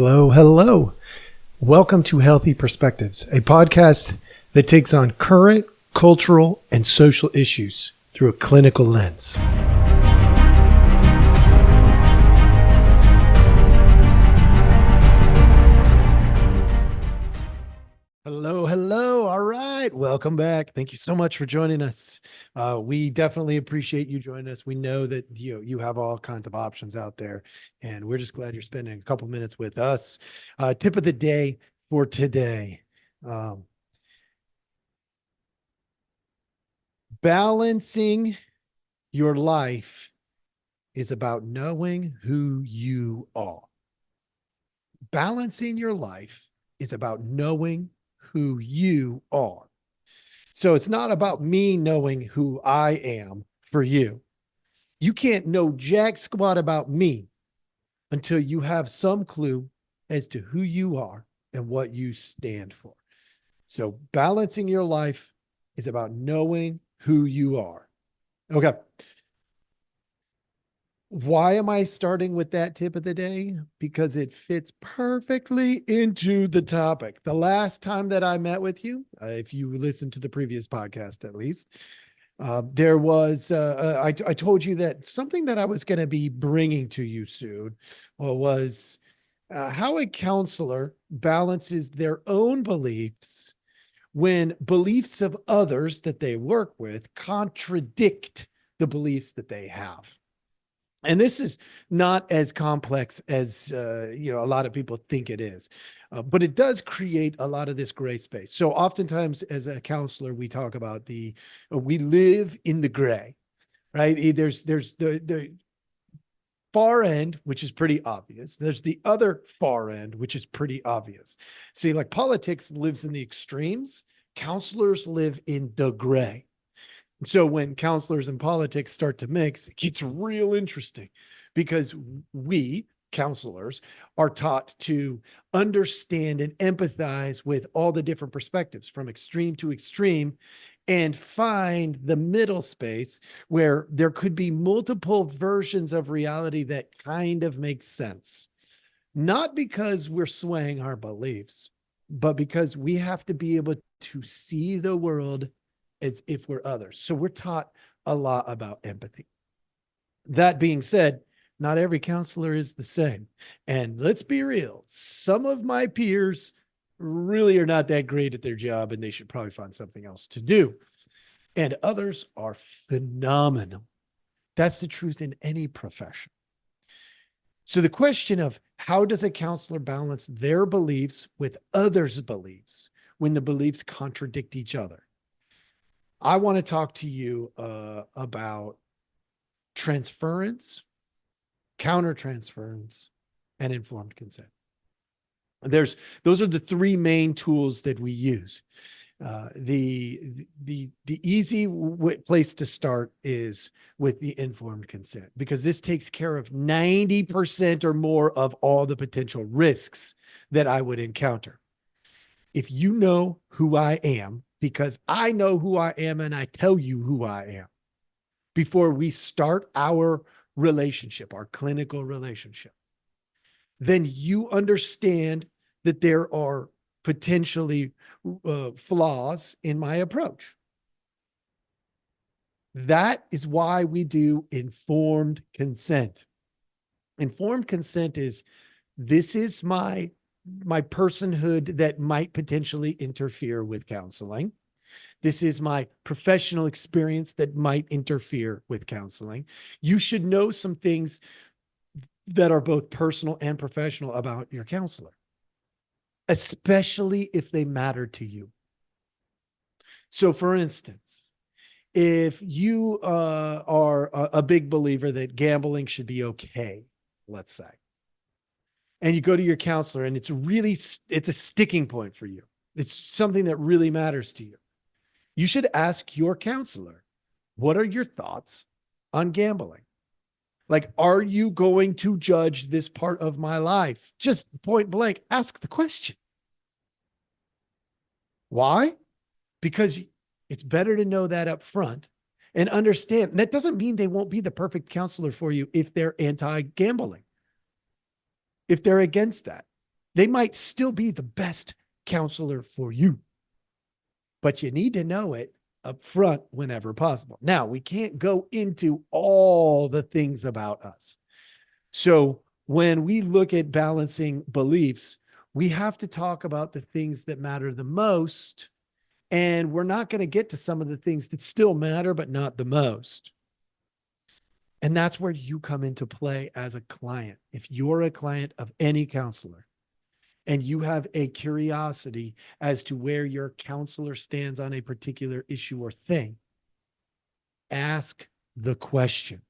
Hello, hello. Welcome to Healthy Perspectives, a podcast that takes on current cultural and social issues through a clinical lens. Hello, hello. All right. Welcome back. Thank you so much for joining us. We definitely appreciate you joining us. We know that you have all kinds of options out there, and we're just glad you're spending a couple minutes with us. Tip of the day for today. Balancing your life is about knowing who you are. Balancing your life is about knowing who you are. So it's not about me knowing who I am for you. You can't know jack squat about me until you have some clue as to who you are and what you stand for. So balancing your life is about knowing who you are. Okay. Why am I starting with that tip of the day? Because it fits perfectly into the topic. The last time that I met with you, if you listened to the previous podcast at least, there was, I told you that something that I was going to be bringing to you soon was how a counselor balances their own beliefs when beliefs of others that they work with contradict the beliefs that they have. And this is not as complex as a lot of people think it is, but it does create a lot of this gray space. So oftentimes as a counselor, we talk about we live in the gray, right? There's the far end, which is pretty obvious. There's the other far end, which is pretty obvious. See, like politics lives in the extremes. Counselors live in the gray. So when counselors and politics start to mix, it gets real interesting because we, counselors, are taught to understand and empathize with all the different perspectives from extreme to extreme and find the middle space where there could be multiple versions of reality that kind of makes sense. Not because we're swaying our beliefs, but because we have to be able to see the world as if we're others. So we're taught a lot about empathy. That being said, not every counselor is the same. And let's be real, some of my peers really are not that great at their job and they should probably find something else to do. And others are phenomenal. That's the truth in any profession. So the question of how does a counselor balance their beliefs with others' beliefs when the beliefs contradict each other? I want to talk to you about transference, countertransference, and informed consent. Those are the three main tools that we use. The easy place to start is with the informed consent, because this takes care of 90% or more of all the potential risks that I would encounter. If you know who I am, because I know who I am and I tell you who I am before we start our relationship, our clinical relationship, then you understand that there are potentially flaws in my approach. That is why we do informed consent. Informed consent is, this is my personhood that might potentially interfere with counseling. This is my professional experience that might interfere with counseling. You should know some things that are both personal and professional about your counselor, especially if they matter to you. So for instance, if you are a big believer that gambling should be okay, let's say, and you go to your counselor and it's a sticking point for you. It's something that really matters to you. You should ask your counselor, what are your thoughts on gambling? Like, are you going to judge this part of my life? Just point blank, ask the question. Why? Because it's better to know that up front and understand. And that doesn't mean they won't be the perfect counselor for you if they're anti-gambling, if they're against that. They might still be the best counselor for you, but you need to know it up front whenever possible. Now, we can't go into all the things about us. So when we look at balancing beliefs, we have to talk about the things that matter the most. And we're not going to get to some of the things that still matter, but not the most. And that's where you come into play as a client. If you're a client of any counselor and you have a curiosity as to where your counselor stands on a particular issue or thing, ask the question.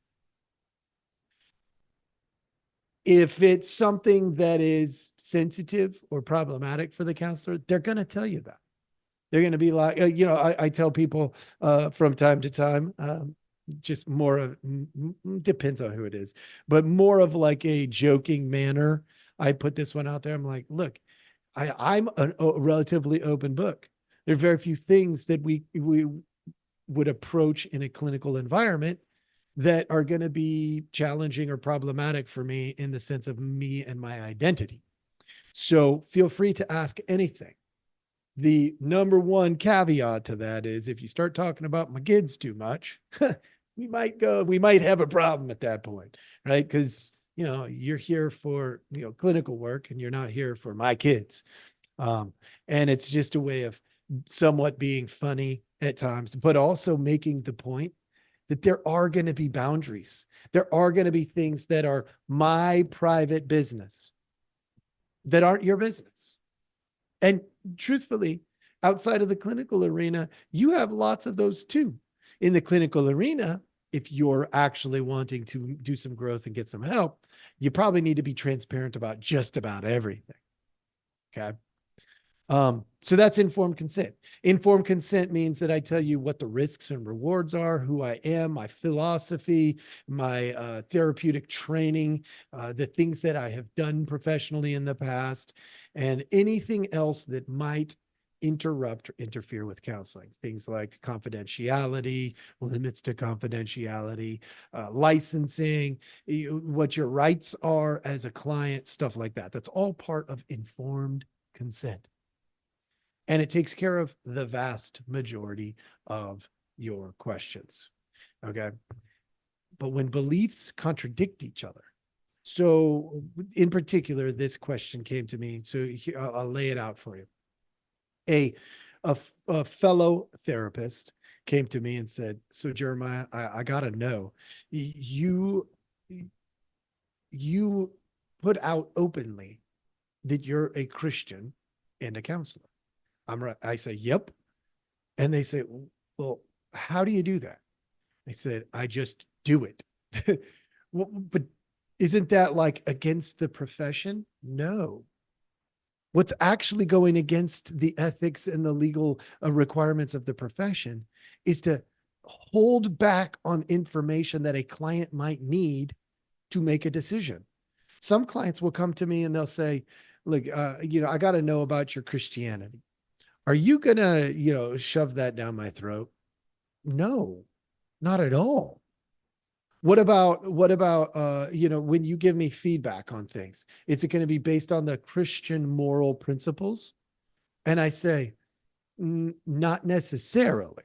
If it's something that is sensitive or problematic for the counselor, they're going to tell you that. They're going to be like, I tell people from time to time, just more of, depends on who it is, but more of like a joking manner. I put this one out there. I'm like, look, I'm a relatively open book. There are very few things that we would approach in a clinical environment that are going to be challenging or problematic for me in the sense of me and my identity. So feel free to ask anything. The number one caveat to that is if you start talking about my kids too much, we might have a problem at that point, right? Because, you're here for, clinical work and you're not here for my kids. And it's just a way of somewhat being funny at times, but also making the point that there are going to be boundaries. There are going to be things that are my private business that aren't your business. And truthfully, outside of the clinical arena, you have lots of those too. In the clinical arena, if you're actually wanting to do some growth and get some help, you probably need to be transparent about just about everything. Okay. So that's informed consent. Informed consent means that I tell you what the risks and rewards are, who I am, my philosophy, my therapeutic training, the things that I have done professionally in the past, and anything else that might interrupt or interfere with counseling. Things like confidentiality, limits to confidentiality, licensing, what your rights are as a client, stuff like that. That's all part of informed consent. And it takes care of the vast majority of your questions. Okay. But when beliefs contradict each other, so in particular, this question came to me. So here, I'll lay it out for you. A fellow therapist came to me and said, so Jeremiah, I got to know, you put out openly that you're a Christian and a counselor. I'm right. I say, yep. And they say, well, how do you do that? I said, I just do it. Well, but isn't that like against the profession? No. What's actually going against the ethics and the legal requirements of the profession is to hold back on information that a client might need to make a decision. Some clients will come to me and they'll say, look, I got to know about your Christianity. Are you going to, shove that down my throat? No, not at all. What about, when you give me feedback on things, is it going to be based on the Christian moral principles? And I say, not necessarily.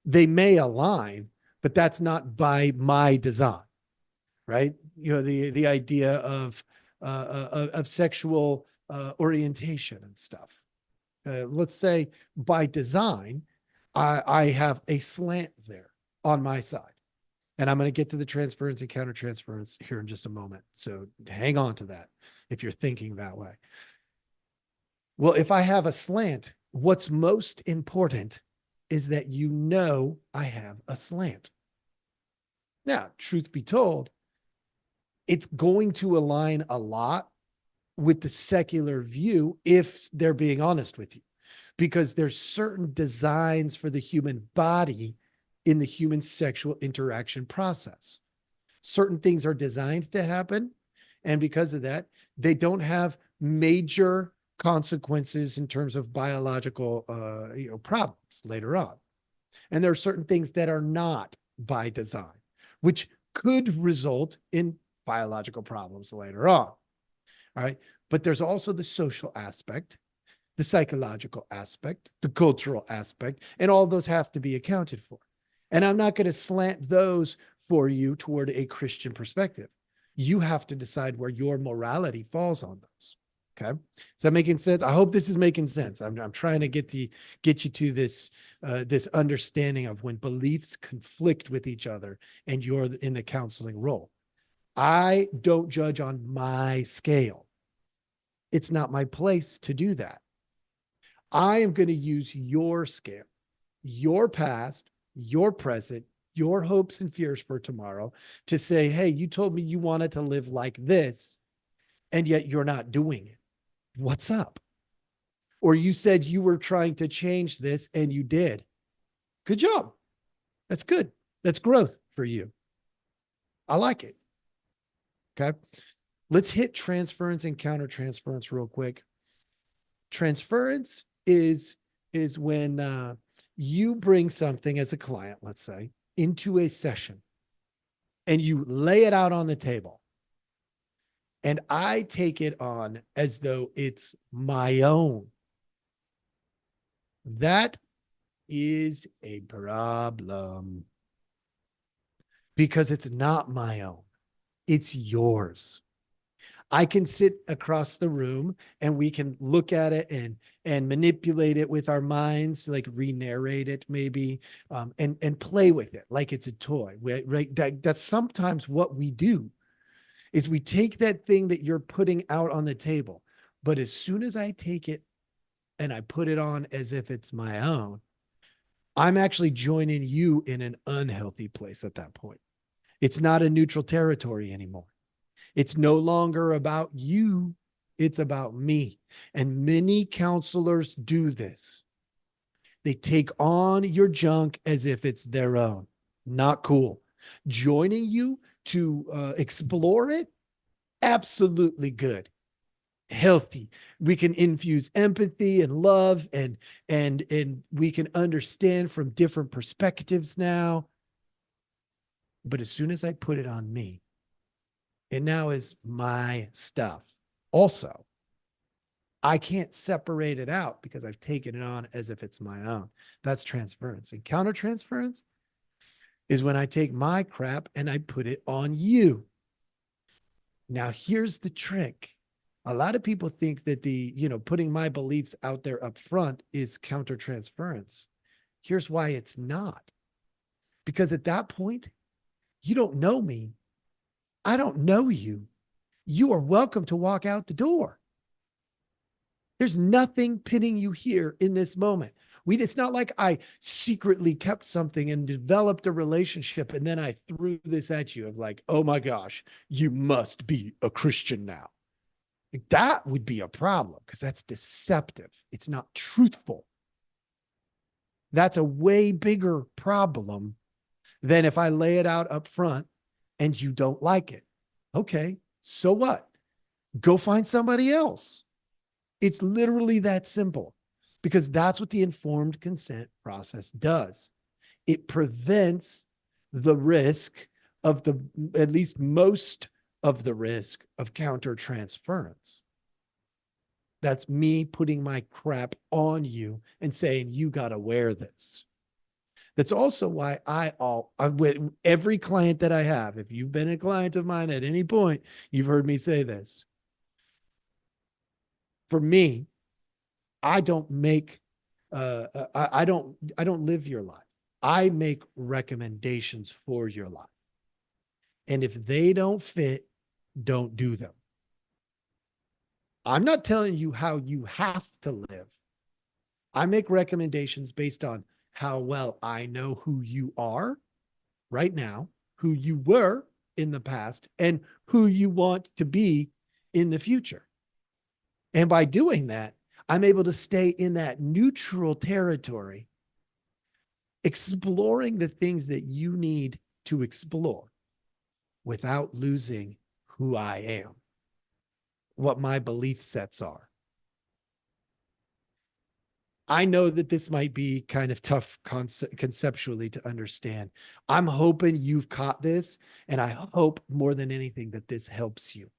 They may align, but that's not by my design, right? The idea of sexual orientation and stuff. Let's say by design, I have a slant there on my side. And I'm going to get to the transference and countertransference here in just a moment. So hang on to that if you're thinking that way. Well, if I have a slant, what's most important is that I have a slant. Now, truth be told, it's going to align a lot with the secular view if they're being honest with you, because there's certain designs for the human body in the human sexual interaction process. Certain things are designed to happen. And because of that, they don't have major consequences in terms of biological problems later on. And there are certain things that are not by design, which could result in biological problems later on. All right. But there's also the social aspect, the psychological aspect, the cultural aspect, and all those have to be accounted for. And I'm not going to slant those for you toward a Christian perspective. You have to decide where your morality falls on those. Okay. Is that making sense? I hope this is making sense. I'm trying to get you to this understanding of when beliefs conflict with each other and you're in the counseling role. I don't judge on my scale. It's not my place to do that. I am going to use your scale, your past, your present, your hopes and fears for tomorrow to say, hey, you told me you wanted to live like this, and yet you're not doing it. What's up? Or you said you were trying to change this and you did. Good job. That's good. That's growth for you. I like it. Okay. Let's hit transference and countertransference real quick. Transference is when you bring something as a client, let's say, into a session and you lay it out on the table. And I take it on as though it's my own. That is a problem because it's not my own. It's yours. I can sit across the room and we can look at it and manipulate it with our minds, like re-narrate it maybe, and play with it like it's a toy. Right? That's sometimes what we do. Is we take that thing that you're putting out on the table, but as soon as I take it and I put it on as if it's my own, I'm actually joining you in an unhealthy place at that point. It's not a neutral territory anymore. It's no longer about you. It's about me. And many counselors do this. They take on your junk as if it's their own. Not cool. Joining you to explore it, absolutely good, healthy. We can infuse empathy and love, and we can understand from different perspectives now. But as soon as I put it on me, it now is my stuff. Also, I can't separate it out because I've taken it on as if it's my own. That's transference. And countertransference is when I take my crap and I put it on you. Now, here's the trick. A lot of people think that putting my beliefs out there up front is countertransference. Here's why it's not. Because at that point, you don't know me. I don't know you. You are welcome to walk out the door. There's nothing pinning you here in this moment. It's not like I secretly kept something and developed a relationship and then I threw this at you of like, oh my gosh, you must be a Christian now. That would be a problem because that's deceptive. It's not truthful. That's a way bigger problem than if I lay it out up front and you don't like it. Okay, so what? Go find somebody else. It's literally that simple. Because that's what the informed consent process does. It prevents the risk of at least most of the risk of countertransference. That's me putting my crap on you and saying, you got to wear this. That's also why every client that I have, if you've been a client of mine at any point, you've heard me say this. For me, I don't make I don't live your life. I make recommendations for your life. And if they don't fit, don't do them. I'm not telling you how you have to live. I make recommendations based on how well I know who you are right now, who you were in the past, and who you want to be in the future. And by doing that, I'm able to stay in that neutral territory, exploring the things that you need to explore without losing who I am, what my belief sets are. I know that this might be kind of tough conceptually to understand. I'm hoping you've caught this, and I hope more than anything that this helps you.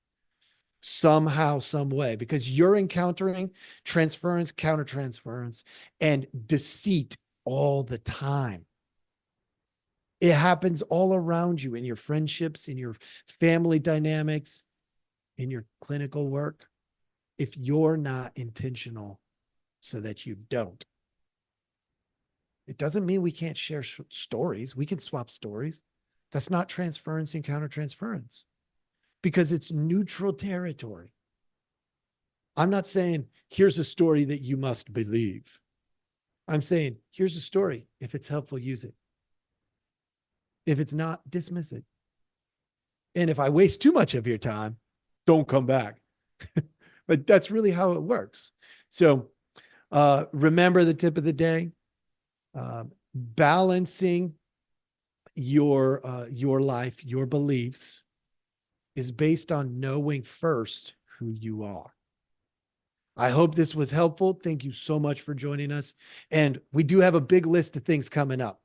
somehow, some way, because you're encountering transference, countertransference, and deceit all the time. It happens all around you in your friendships, in your family dynamics, in your clinical work, if you're not intentional so that you don't. It doesn't mean we can't share stories. We can swap stories. That's not transference and countertransference, because it's neutral territory. I'm not saying, here's a story that you must believe. I'm saying, here's a story. If it's helpful, use it. If it's not, dismiss it. And if I waste too much of your time, don't come back. But that's really how it works. So remember the tip of the day, balancing your life, your beliefs is based on knowing first who you are. I hope this was helpful. Thank you so much for joining us. And we do have a big list of things coming up.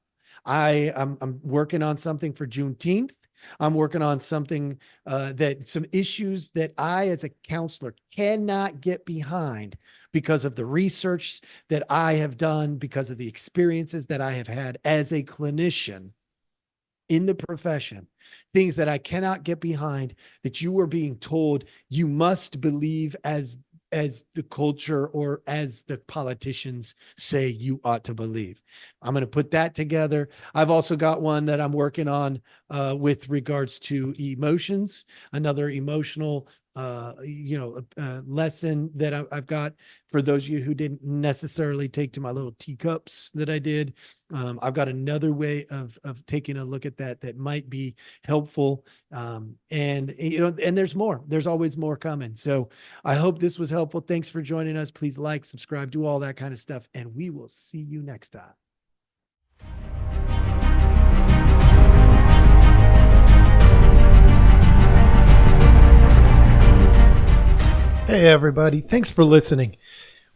I'm working on something for Juneteenth. I'm working on something some issues that I, as a counselor, cannot get behind because of the research that I have done, because of the experiences that I have had as a clinician in the profession, things that I cannot get behind, that you are being told you must believe as the culture or as the politicians say you ought to believe. I'm going to put that together. I've also got one that I'm working on with regards to emotions, another emotional lesson that I've got for those of you who didn't necessarily take to my little teacups that I did. I've got another way of taking a look at that might be helpful. And there's more. There's always more coming. So I hope this was helpful. Thanks for joining us. Please like, subscribe, do all that kind of stuff, and we will see you next time. Hey, everybody. Thanks for listening.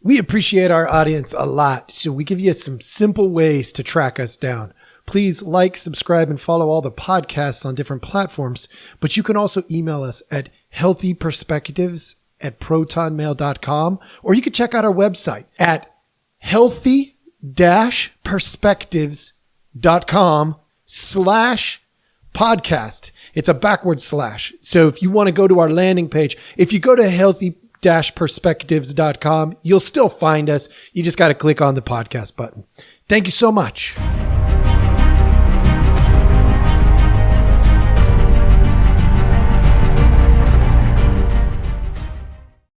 We appreciate our audience a lot, so we give you some simple ways to track us down. Please like, subscribe, and follow all the podcasts on different platforms, but you can also email us at healthyperspectives@protonmail.com, or you can check out our website at healthy-perspectives.com/podcast. It's a backward slash. So if you want to go to our landing page, if you go to healthy-perspectives.com, you'll still find us. You just got to click on the podcast button. Thank you so much.